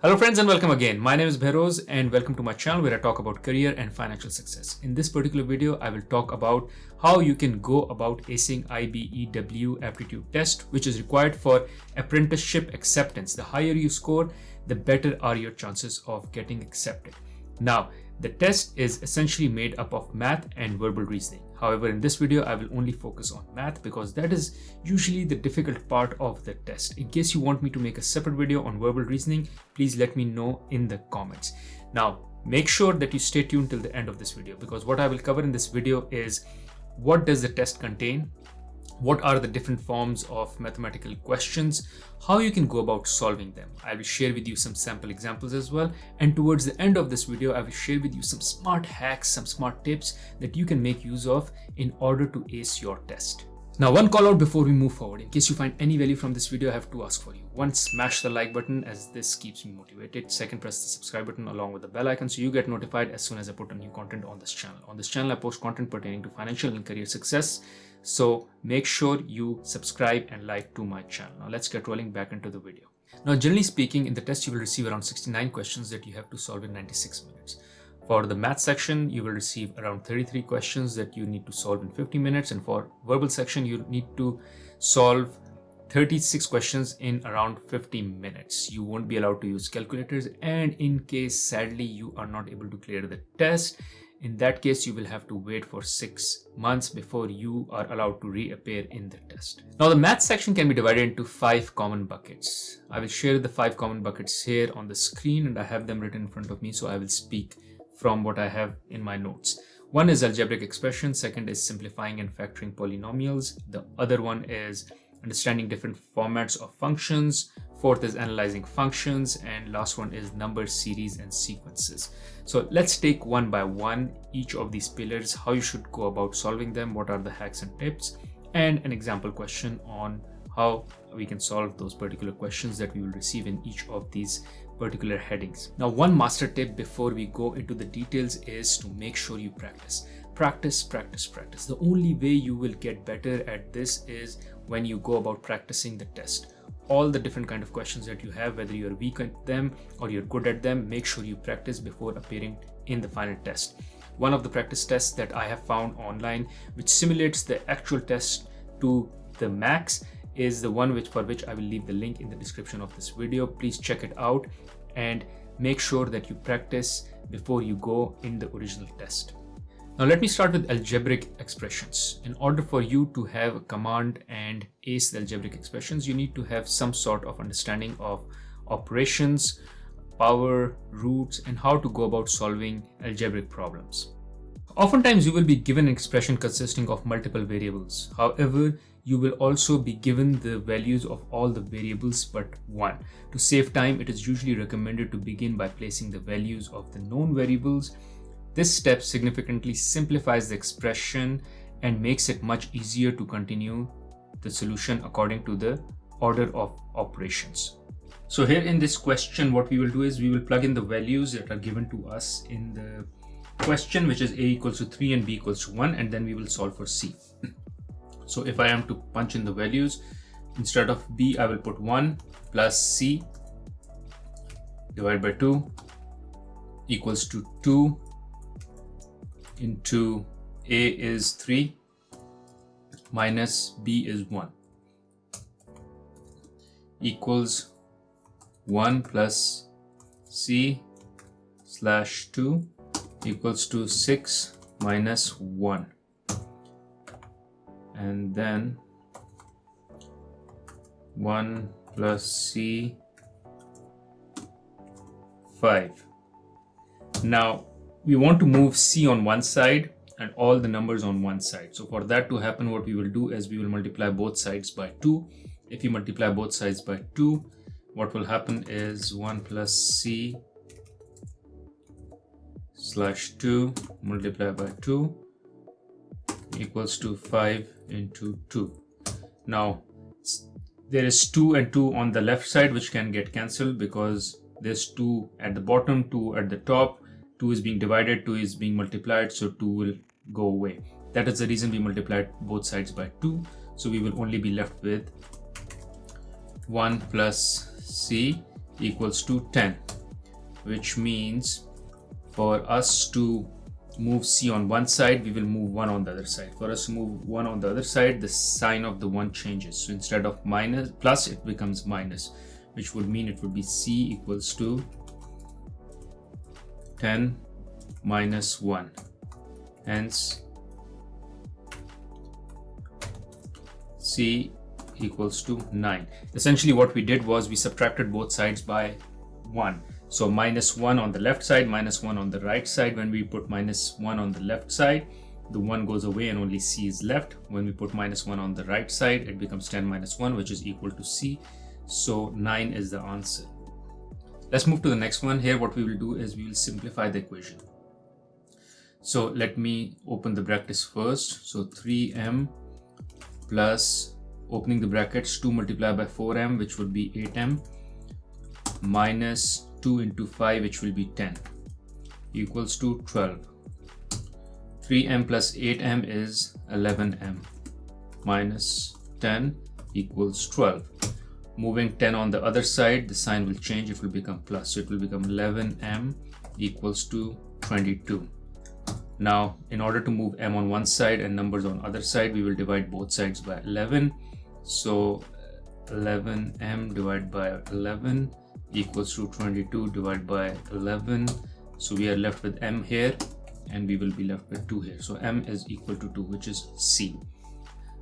Hello friends and welcome again. My name is Bahroz and welcome to my channel where I talk about career and financial success. In this particular video, I will talk about how you can go about acing IBEW aptitude test, which is required for apprenticeship acceptance. The higher you score, the better are your chances of getting accepted. Now, the test is essentially made up of math and verbal reasoning. However, in this video, I will only focus on math because that is usually the difficult part of the test. In case you want me to make a separate video on verbal reasoning, please let me know in the comments. Now, make sure that you stay tuned till the end of this video because what I will cover in this video is what does the test contain, what are the different forms of mathematical questions, how you can go about solving them. I will share with you some sample examples as well. And towards the end of this video, I will share with you some smart hacks, some smart tips that you can make use of in order to ace your test. Now, one call out before we move forward. In case you find any value from this video, I have to ask for you. One, smash the like button as this keeps me motivated. Second, press the subscribe button along with the bell icon so you get notified as soon as I put a new content on this channel. On this channel, I post content pertaining to financial and career success. So make sure you subscribe and like to my channel. Now let's get rolling back into the video. Now, generally speaking, in the test, you will receive around 69 questions that you have to solve in 96 minutes. For the math section, you will receive around 33 questions that you need to solve in 50 minutes. And for verbal section, you need to solve 36 questions in around 50 minutes. You won't be allowed to use calculators. And in case, sadly, you are not able to clear the test, in that case, you will have to wait for 6 months before you are allowed to reappear in the test. Now, the math section can be divided into 5 common buckets. I will share the 5 common buckets here on the screen and I have them written in front of me, so I will speak from what I have in my notes. One is algebraic expression, second is simplifying and factoring polynomials, the other one is understanding different formats of functions, fourth is analyzing functions, and last one is number series and sequences. So let's take one by one each of these pillars, how you should go about solving them, what are the hacks and tips, and an example question on how we can solve those particular questions that we will receive in each of these particular headings. Now, one master tip before we go into the details is to make sure you practice. Practice. The only way you will get better at this is when you go about practicing the test. All the different kind of questions that you have, whether you're weak at them or you're good at them, make sure you practice before appearing in the final test. One of the practice tests that I have found online, which simulates the actual test to the max, is the one for which I will leave the link in the description of this video. Please check it out and make sure that you practice before you go in the original test. Now let me start with algebraic expressions. In order for you to have a command and ace the algebraic expressions, you need to have some sort of understanding of operations, power, roots, and how to go about solving algebraic problems. Oftentimes you will be given an expression consisting of multiple variables. However, you will also be given the values of all the variables but one. To save time, it is usually recommended to begin by placing the values of the known variables. This step significantly simplifies the expression and makes it much easier to continue the solution according to the order of operations. So here in this question, what we will do is we will plug in the values that are given to us in the question, which is a equals to 3 and b equals to 1, and then we will solve for c. So if I am to punch in the values, instead of b, I will put 1 plus c divided by 2 equals to 2 into a is 3 minus b is 1 equals 1 plus c slash 2 equals to 6 minus 1. And then 1 plus c 5. Now we want to move c on one side and all the numbers on one side. So for that to happen, what we will do is we will multiply both sides by 2. If you multiply both sides by 2, what will happen is 1 plus c slash 2 multiplied by 2 equals to 5 into 2. Now there is 2 and 2 on the left side which can get cancelled because there's 2 at the bottom, 2 at the top, 2 is being divided, 2 is being multiplied, so 2 will go away. That is the reason we multiplied both sides by 2. So we will only be left with 1 plus c equals to 10, which means for us to move C on one side, we will move 1 on the other side. For us to move 1 on the other side, the sign of the 1 changes. So instead of minus plus, it becomes minus, which would mean it would be C equals to 10 minus 1. Hence, C equals to 9. Essentially what we did was we subtracted both sides by 1. So minus 1 on the left side, minus 1 on the right side. When we put minus 1 on the left side, the 1 goes away and only C is left. When we put minus 1 on the right side, it becomes 10 minus 1, which is equal to C. So 9 is the answer. Let's move to the next one. Here what we will do is we will simplify the equation. So let me open the brackets first. So 3m plus, opening the brackets, 2 multiplied by 4m, which would be 8m, minus 2 into 5, which will be 10, equals to 12. 3m plus 8m is 11m, minus 10 equals 12. Moving 10 on the other side, the sign will change, it will become plus. So it will become 11m equals to 22. Now, in order to move m on one side and numbers on other side, we will divide both sides by 11. So 11m divided by 11 equals to 22 divided by 11. So we are left with m here and we will be left with 2 here. So m is equal to 2, which is C.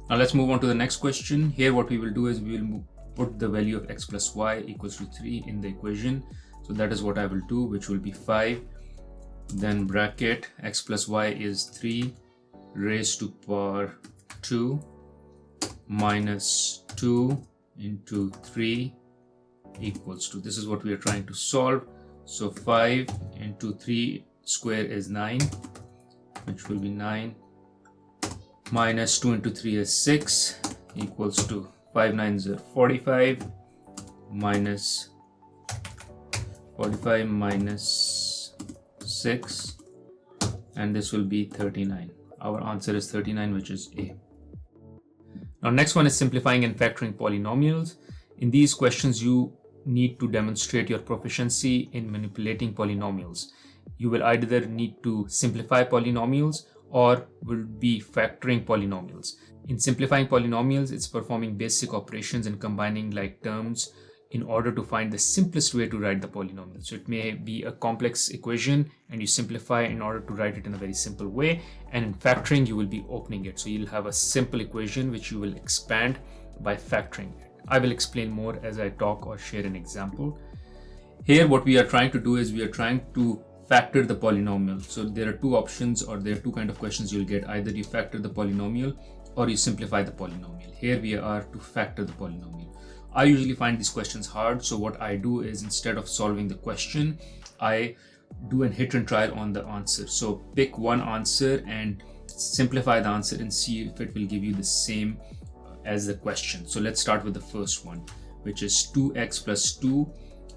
Now let's move on to the next question. Here what we will do is we will put the value of x plus y equals to 3 in the equation. So that is what I will do, which will be 5. Then bracket x plus y is 3 raised to power 2 minus 2 into 3 equals to, this is what we are trying to solve. So 5 into 3 square is 9, which will be 9, minus 2 into 3 is 6, equals to 5 9s are 45, minus 45 minus 6, and this will be 39. Our answer is 39, which is A. Now next one is simplifying and factoring polynomials. In these questions, you need to demonstrate your proficiency in manipulating polynomials. You will either need to simplify polynomials or will be factoring polynomials. In simplifying polynomials, it's performing basic operations and combining like terms in order to find the simplest way to write the polynomial. So it may be a complex equation and you simplify in order to write it in a very simple way. And in factoring, you will be opening it. So you'll have a simple equation which you will expand by factoring it. I will explain more as I talk or share an example. Here, what we are trying to do is we are trying to factor the polynomial. So there are two options, or there are two kinds of questions you'll get. Either you factor the polynomial or you simplify the polynomial. Here we are to factor the polynomial. I usually find these questions hard. So what I do is, instead of solving the question, I do an hit and trial on the answer. So pick one answer and simplify the answer and see if it will give you the same as the question. So let's start with the first one, which is 2x plus 2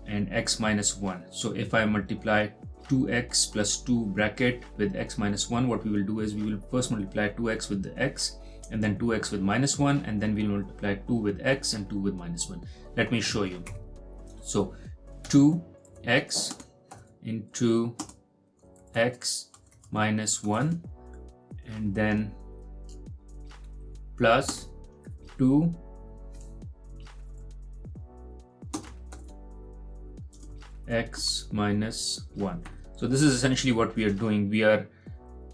and x minus 1. So if I multiply 2x plus 2 bracket with x minus 1, what we will do is we will first multiply 2x with the x, and then 2x with minus 1, and then we'll multiply 2 with x and 2 with minus 1. Let me show you. So 2x into x minus 1, and then plus 2 x minus 1. So this is essentially what we are doing. We are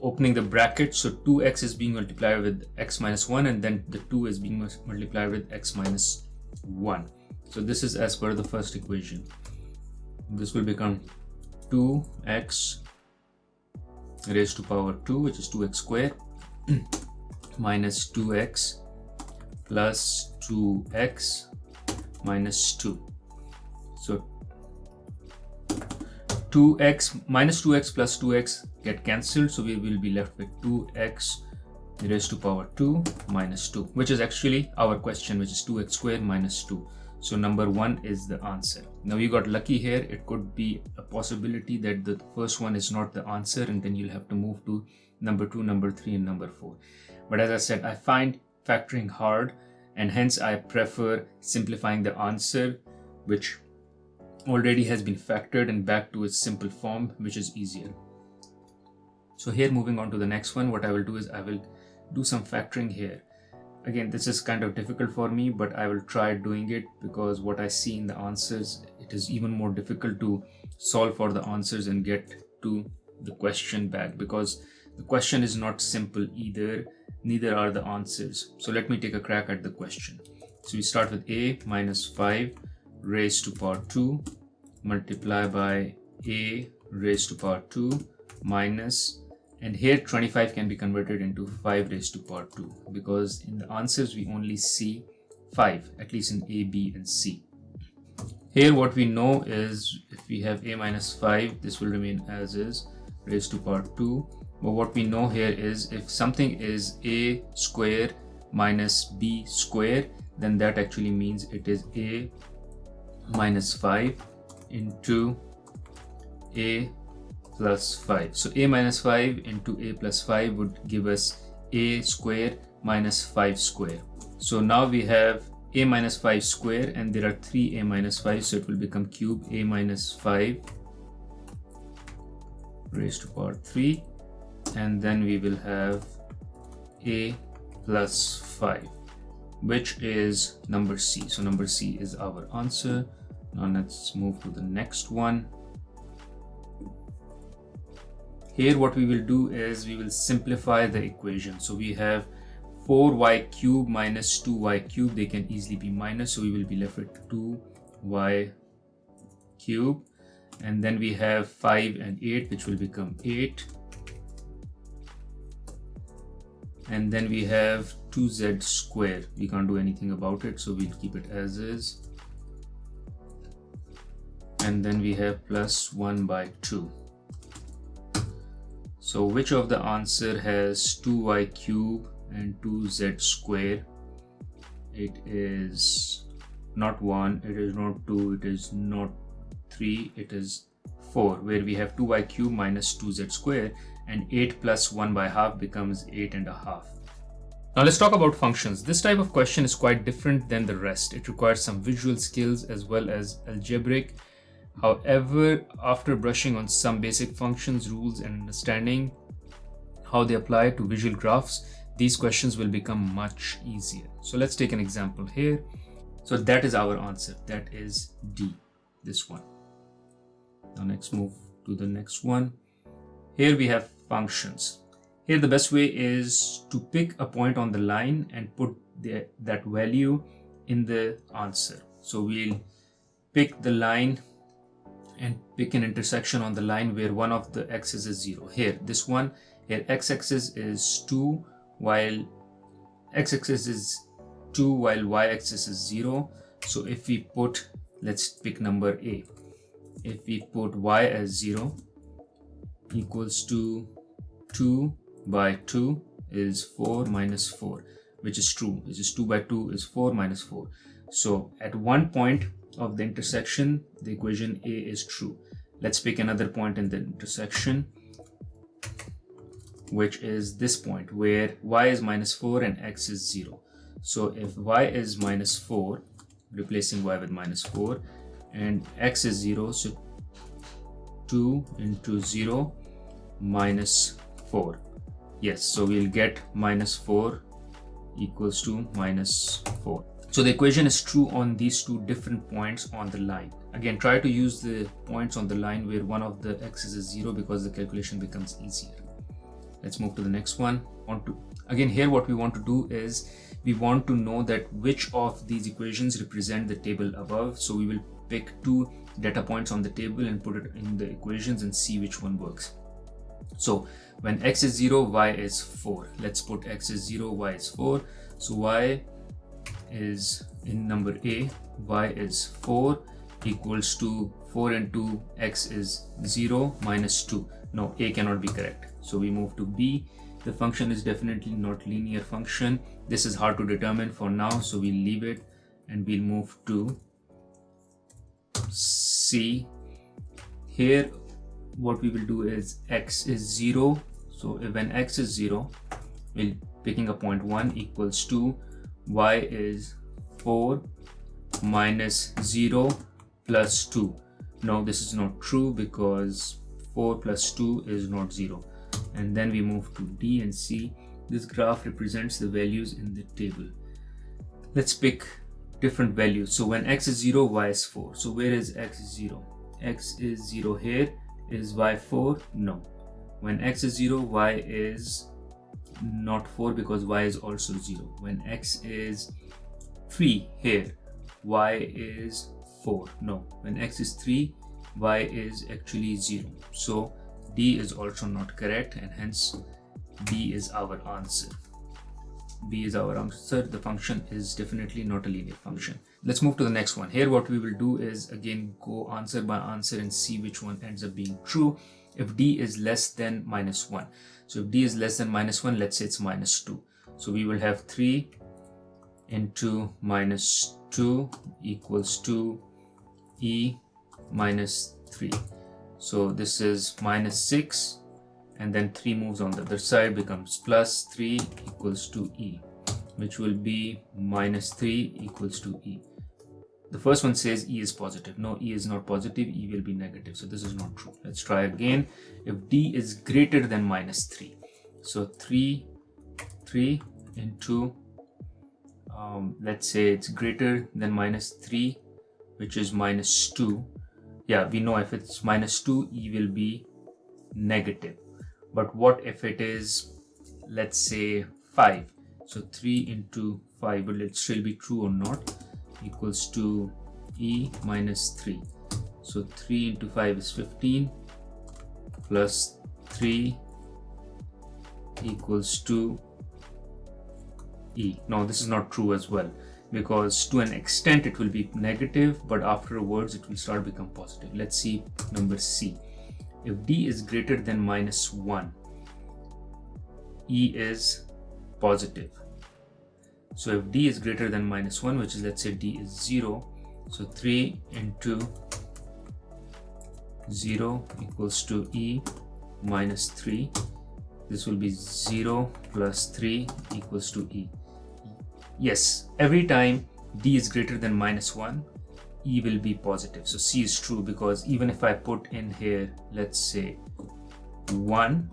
opening the bracket. So 2x is being multiplied with x minus 1, and then the 2 is being multiplied with x minus 1. So this is as per the first equation. This will become 2x raised to power 2, which is 2x squared, minus 2x plus 2x minus 2. So 2x minus 2x plus 2x get cancelled, so we will be left with 2x raised to power 2 minus 2, which is actually our question, which is 2x squared minus 2. So number 1 is the answer. Now you got lucky here. It could be a possibility that the first one is not the answer, and then you'll have to move to number 2, number 3, and number 4. But as I said, I find factoring hard, and hence I prefer simplifying the answer, which already has been factored and back to its simple form, which is easier. So here, moving on to the next one, what I will do is I will do some factoring here. Again, this is kind of difficult for me, but I will try doing it because what I see in the answers, it is even more difficult to solve for the answers and get to the question back, because the question is not simple either, neither are the answers. So let me take a crack at the question. So we start with a minus 5 raised to power 2 multiply by a raised to power 2 minus, and here 25 can be converted into 5 raised to power 2 because in the answers we only see 5, at least in A, B and C. Here what we know is if we have a minus 5, this will remain as is raised to power 2. But what we know here is if something is a square minus b square, then that actually means it is a minus 5 into a plus 5. So a minus 5 into a plus 5 would give us a square minus 5 square. So now we have a minus 5 square and there are 3 a minus 5, so it will become cube a minus 5 raised to power 3, and then we will have a plus 5, which is number C. So number C is our answer. Now let's move to the next one. Here what we will do is we will simplify the equation. So we have 4y cube minus 2y cube, they can easily be minus, so we will be left with 2y cube, and then we have 5 and 8, which will become 8, and then we have 2z square. We can't do anything about it, so we'll keep it as is, and then we have plus 1 by 2. So which of the answer has 2y cube and 2z square? It is not 1, it is not 2, it is not 3, it is 4, where we have 2y cube minus 2z square, and 8 plus 1 by half becomes 8.5. Now let's talk about functions. This type of question is quite different than the rest. It requires some visual skills as well as algebraic. However, after brushing on some basic functions, rules and understanding how they apply to visual graphs, these questions will become much easier. So let's take an example here. So that is our answer. That is D, this one. Now let's move to the next one. Here we have functions. Here the best way is to pick a point on the line and put that value in the answer. So we'll pick the line and pick an intersection on the line where one of the x's is 0. Here, this one, here x-axis is 2 while x-axis is 2 while y-axis is 0. So if we put, let's pick number A. If we put y as 0 equals to 2 by 2 is 4 minus 4, which is true. Which is 2 by 2 is 4 minus 4. So at one point of the intersection, the equation A is true. Let's pick another point in the intersection, which is this point where y is minus 4 and x is 0. So if y is minus 4, replacing y with minus 4, and x is 0, so 2 into 0 minus 4. Yes, so we'll get minus 4 equals to minus 4. So the equation is true on these two different points on the line. Again, try to use the points on the line where one of the x's is 0 because the calculation becomes easier. Let's move to the next one. Again, here what we want to do is we want to know that which of these equations represent the table above. So we will pick two data points on the table and put it in the equations and see which one works. So when x is 0, y is 4. Let's put x is 0, y is 4. So y is in number A, y is 4 equals to 4 into x is 0 minus 2. No, A cannot be correct. So we move to B. The function is definitely not linear function. This is hard to determine for now, so we'll leave it and we'll move to C. Here what we will do is x is 0. So when x is 0, we'll picking a point 1 equals to y is 4 minus 0 plus 2. No, this is not true because 4 plus 2 is not 0. And then we move to D and C. This graph represents the values in the table. Let's pick different values. So when x is 0, y is 4. So where is x 0? X is 0 here. Is y 4? No. When x is 0, y is not 4 because y is also 0. When x is 3 here, y is 4. No. When x is 3, y is actually 0. So D is also not correct, and hence B is our answer. B is our answer. The function is definitely not a linear function. Let's move to the next one. Here what we will do is again go answer by answer and see which one ends up being true. If D is less than -1. So if D is less than -1, let's say it's -2. So we will have 3 into -2 equals to E minus 3. So this is -6. And then 3 moves on the other side, becomes plus 3 equals to E, which will be -3 equals to E. The first one says E is positive. No, E is not positive. E will be negative. So this is not true. Let's try again. If D is greater than -3, so 3 into, let's say it's greater than -3, which is -2. Yeah, we know if it's -2, E will be negative. But what if it is, let's say 5? So 3 into 5, will it still be true or not? Equals to E minus 3. So 3 into 5 is 15 plus 3 equals to E. Now this is not true as well, because to an extent it will be negative, but afterwards it will start become positive. Let's see number C. If D is greater than -1, E is positive. So if D is greater than -1, which is, let's say D is 0, so 3 into 0 equals to E minus 3. This will be 0 plus 3 equals to E. Yes, every time D is greater than -1, E will be positive. So C is true, because even if I put in here, let's say 1,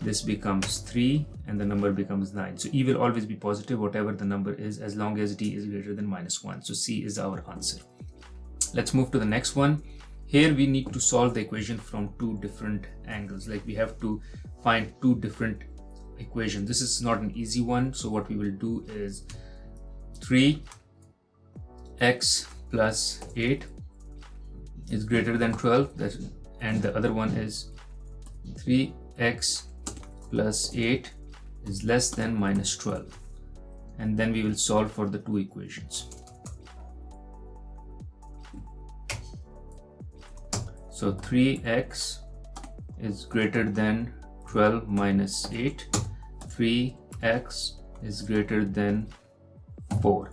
this becomes 3 and the number becomes 9. So E will always be positive, whatever the number is, as long as D is greater than -1. So C is our answer. Let's move to the next one. Here we need to solve the equation from two different angles. Like we have to find two different equations. This is not an easy one. So what we will do is 3x plus 8 is greater than 12, and the other one is 3x plus 8 is less than -12, and then we will solve for the two equations. So 3x is greater than 12 minus 8, 3x is greater than 4,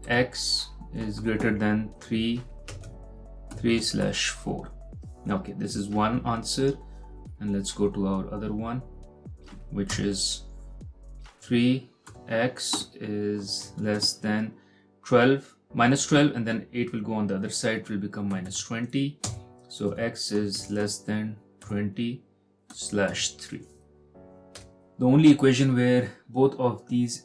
x is greater than 3/4. Okay, this is one answer, and let's go to our other one, which is 3x is less than 12 minus 12, and then 8 will go on the other side, it will become -20. So x is less than 20/3. The only equation where both of these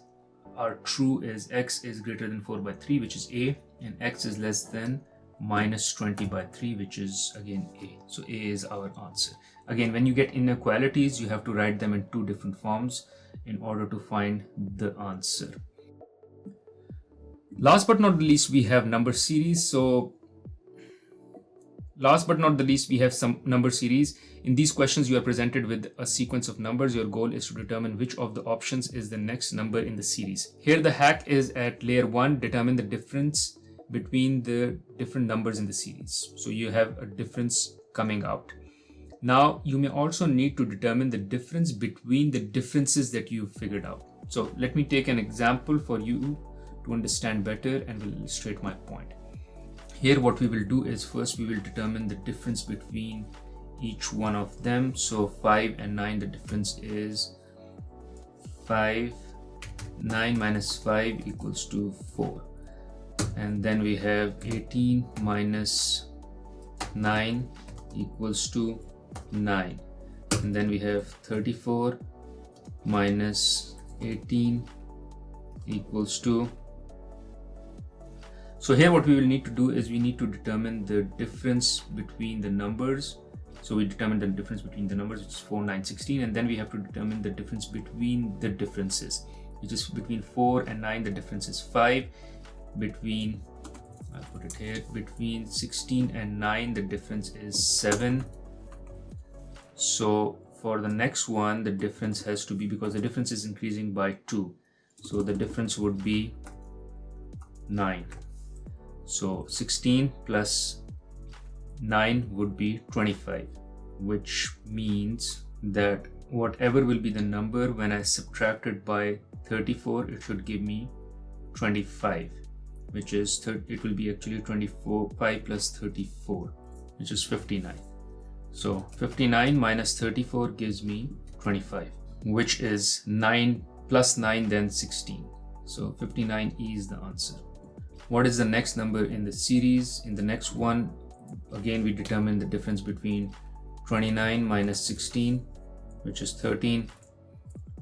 are true is x is greater than 4/3, which is A, and x is less than -20/3, which is again A. So A is our answer. Again, when you get inequalities, you have to write them in two different forms in order to find the answer. Last but not the least, we have number series. So last but not the least, we have some number series. In these questions, you are presented with a sequence of numbers. Your goal is to determine which of the options is the next number in the series. Here, the hack is at layer 1, determine the difference between the different numbers in the series. So you have a difference coming out. Now, you may also need to determine the difference between the differences that you figured out. So let me take an example for you to understand better and will illustrate my point. Here, what we will do is first we will determine the difference between each one of them. So 5 and 9, the difference is 5. 9 minus 5 equals to 4. and then we have 18 minus 9 equals to 9, and then we have 34 minus 18 equals to. So here what we will need to do is we need to determine the difference between the numbers. So we determine the difference between the numbers, which is 4, 9, 16, and then we have to determine the difference between the differences, which is between 4 and 9 the difference is 5, between, I'll put it here, between 16 and 9 the difference is 7. So for the next one the difference has to be, because the difference is increasing by 2, so the difference would be 9. So 16 plus 9 would be 25, which means that whatever will be the number when I subtract it by 34, it should give me 25, which is it will be actually 24, 5 plus 34, which is 59. So 59 minus 34 gives me 25, which is 9 plus 9 then 16. So 59 is the answer. What is the next number in the series? In the next one, again we determine the difference between 29 minus 16, which is 13.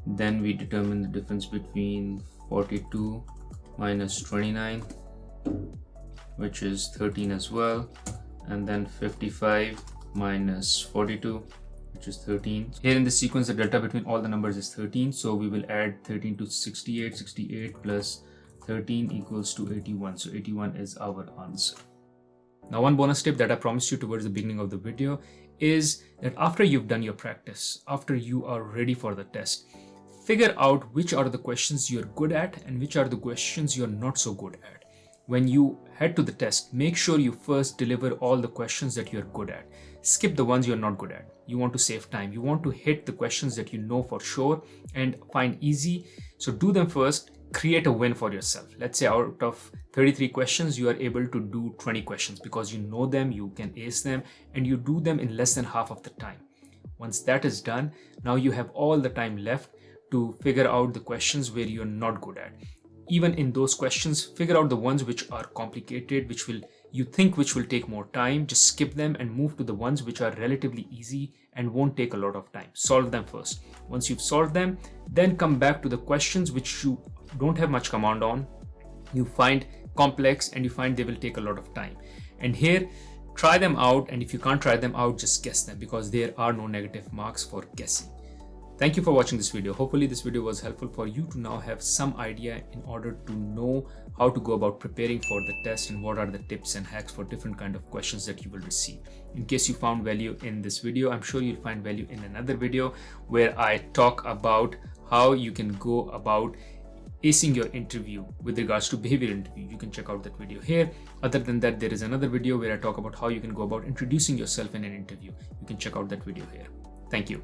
Then we determine the difference between 42 minus 29, which is 13 as well, and then 55 minus 42, which is 13. Here in the sequence the delta between all the numbers is 13, so we will add 13 to 68. 68 plus 13 equals to 81, so 81 is our answer. Now one bonus tip that I promised you towards the beginning of the video is that after you've done your practice, after you are ready for the test, figure out which are the questions you're good at and which are the questions you're not so good at. When you head to the test, make sure you first deliver all the questions that you're good at. Skip the ones you're not good at. You want to save time. You want to hit the questions that you know for sure and find easy. So do them first. Create a win for yourself. Let's say out of 33 questions, you are able to do 20 questions because you know them, you can ace them, and you do them in less than half of the time. Once that is done, now you have all the time left to figure out the questions where you're not good at. Even in those questions, figure out the ones which are complicated, which will take more time. Just skip them and move to the ones which are relatively easy and won't take a lot of time. Solve them first. Once you've solved them, then come back to the questions which you don't have much command on, you find complex and you find they will take a lot of time. And here, try them out, and if you can't try them out, just guess them, because there are no negative marks for guessing. Thank you for watching this video. Hopefully this video was helpful for you to now have some idea in order to know how to go about preparing for the test and what are the tips and hacks for different kind of questions that you will receive. In case you found value in this video, I'm sure you'll find value in another video where I talk about how you can go about acing your interview with regards to behavior interview. You can check out that video here. Other than that, there is another video where I talk about how you can go about introducing yourself in an interview. You can check out that video here. Thank you.